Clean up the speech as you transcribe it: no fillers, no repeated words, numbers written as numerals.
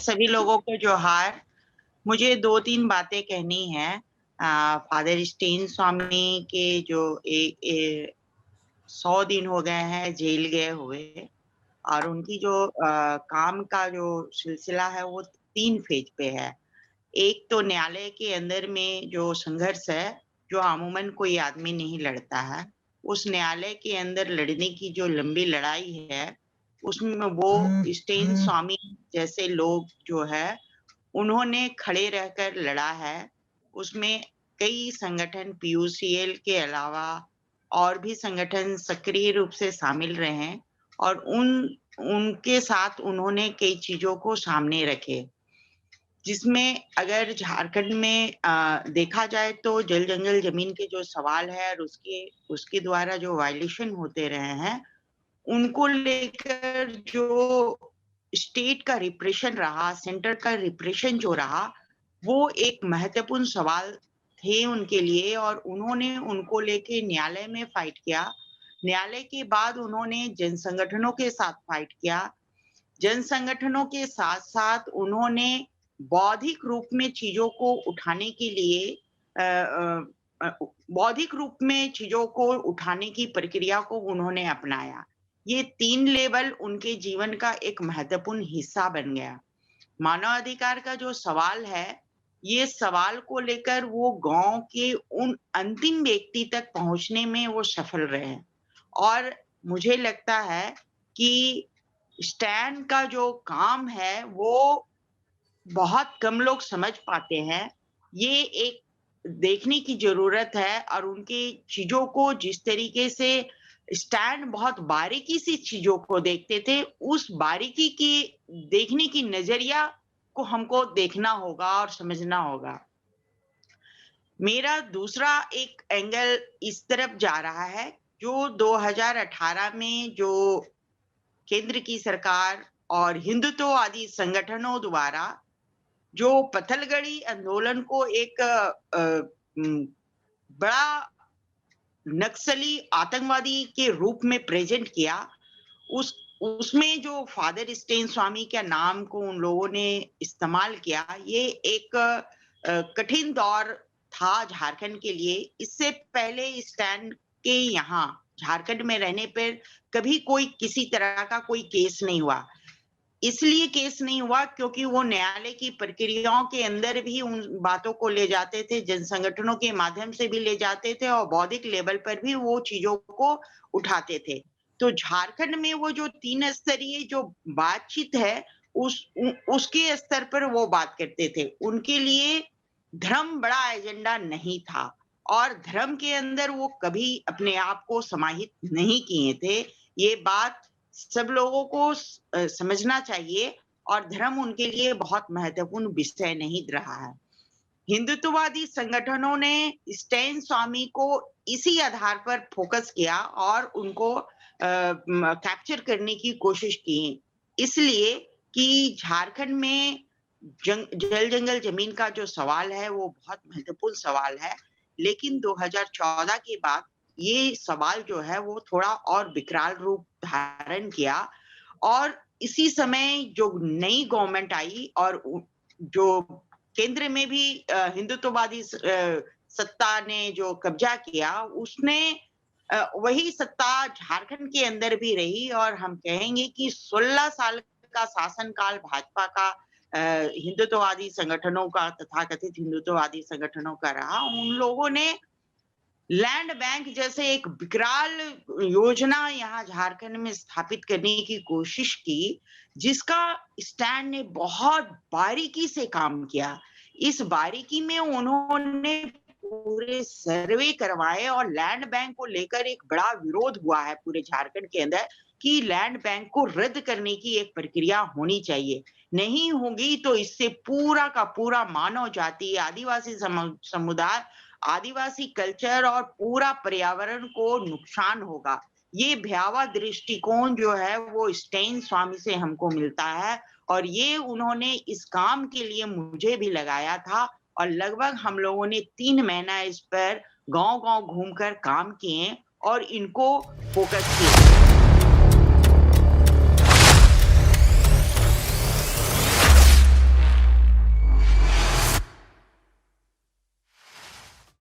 सभी लोगों को जोहार। मुझे 2-3 बातें कहनी हैं। फादर स्टेन स्वामी के जो 100 दिन हो गए हैं जेल गए हुए और उनकी जो काम का जो सिलसिला है वो 3 फ़ेज़ पे है। एक तो न्यायालय के अंदर में जो संघर्ष है, जो अमूमन कोई आदमी नहीं लड़ता है, उस न्यायालय के अंदर लड़ने की जो लंबी लड़ाई है, उसमें वो स्टेन स्वामी जैसे लोग जो है, उन्होंने खड़े रहकर लड़ा है। उसमें कई संगठन पीयूसीएल के अलावा और भी संगठन सक्रिय रूप से शामिल रहे हैं और उनके साथ उन्होंने कई चीज़ों को सामने रखे। जिसमें अगर झारखंड में देखा जाए तो जल जंगल जमीन के जो सवाल है और उसके द्वारा जो वायलेशन होते रहे हैं, उनको लेकर जो स्टेट का रिप्रेशन रहा, सेंटर का रिप्रेशन जो रहा, वो एक महत्वपूर्ण सवाल थे उनके लिए और उन्होंने उनको लेके न्यायालय में फाइट किया। न्यायालय के बाद उन्होंने जन संगठनों के साथ फाइट किया। जन संगठनों के साथ-साथ उन्होंने बौद्धिक रूप में चीज़ों को उठाने के लिए बौद्धिक रूप में चीज़ों को उठाने की प्रक्रिया को उन्होंने अपनाया। ये 3 लेवल उनके जीवन का एक महत्वपूर्ण हिस्सा बन गया। मानवाधिकार का जो सवाल है, ये सवाल को लेकर वो गाँव के उन अंतिम व्यक्ति तक पहुँचने में वो सफल रहे हैं। और मुझे लगता है कि स्टैन का जो काम है, वो बहुत कम लोग समझ पाते हैं। ये एक देखने की ज़रूरत है और उनकी चीज़ों को जिस तरीके से स्टैन बहुत बारीकी से चीज़ों को देखते थे, उस बारीकी की देखने की नज़रिया को हमको देखना होगा और समझना होगा। मेरा दूसरा एक एंगल इस तरफ जा रहा है, जो 2018 में जो केंद्र की सरकार और हिंदुत्ववादी संगठनों द्वारा जो पत्थलगड़ी आंदोलन को एक बड़ा नक्सली आतंकवादी के रूप में प्रेज़ेंट किया, उसमें जो फादर स्टेन स्वामी के नाम को उन लोगों ने इस्तेमाल किया, ये एक कठिन दौर था झारखंड के लिए। इससे पहले स्टैन के यहाँ झारखंड में रहने पर कभी कोई किसी तरह का कोई केस नहीं हुआ। इसलिए केस नहीं हुआ क्योंकि वो न्यायालय की प्रक्रियाओं के अंदर भी उन बातों को ले जाते थे, जन संगठनों के माध्यम से भी ले जाते थे और बौद्धिक लेवल पर भी वो चीज़ों को उठाते थे। तो झारखंड में वो जो 3 स्तरीय जो बातचीत है, उसके स्तर पर वो बात करते थे। उनके लिए धर्म बड़ा एजेंडा नहीं था और धर्म के अंदर वो कभी अपने आप को समाहित नहीं किए थे। ये बात सब लोगों को समझना चाहिए और धर्म उनके लिए बहुत महत्वपूर्ण विषय नहीं रहा है। हिंदुत्ववादी संगठनों ने स्टेन स्वामी को इसी आधार पर फोकस किया और उनको कैप्चर करने की कोशिश की। इसलिए कि झारखंड में जल जंगल जमीन का जो सवाल है वो बहुत महत्वपूर्ण सवाल है। लेकिन 2014 के बाद ये सवाल जो है वो थोड़ा और विकराल रूप धारण किया और इसी समय जो नई गवर्नमेंट आई और जो केंद्र में भी हिंदुत्ववादी सत्ता ने जो कब्जा किया, उसने वही सत्ता झारखंड के अंदर भी रही और हम कहेंगे कि 16 साल का शासनकाल भाजपा का हिंदुत्ववादी संगठनों का तथाकथित हिंदुत्ववादी संगठनों का रहा। उन लोगों ने लैंड बैंक जैसे एक विकराल योजना यहाँ झारखंड में स्थापित करने की कोशिश की, जिसका स्टैन ने बहुत बारीकी से काम किया। इस बारीकी में उन्होंने पूरे सर्वे करवाए और लैंड बैंक को लेकर एक बड़ा विरोध हुआ है पूरे झारखंड के अंदर कि लैंड बैंक को रद्द करने की एक प्रक्रिया होनी चाहिए। नहीं होगी तो इससे पूरा का पूरा मानव जाति, आदिवासी समुदाय, आदिवासी कल्चर और पूरा पर्यावरण को नुकसान होगा। ये भयावह दृष्टिकोण जो है वो स्टेन स्वामी से हमको मिलता है और ये उन्होंने इस काम के लिए मुझे भी लगाया था और लगभग हम लोगों ने 3 महीना इस पर गाँव-गाँव घूमकर काम किए और इनको फोकस किया।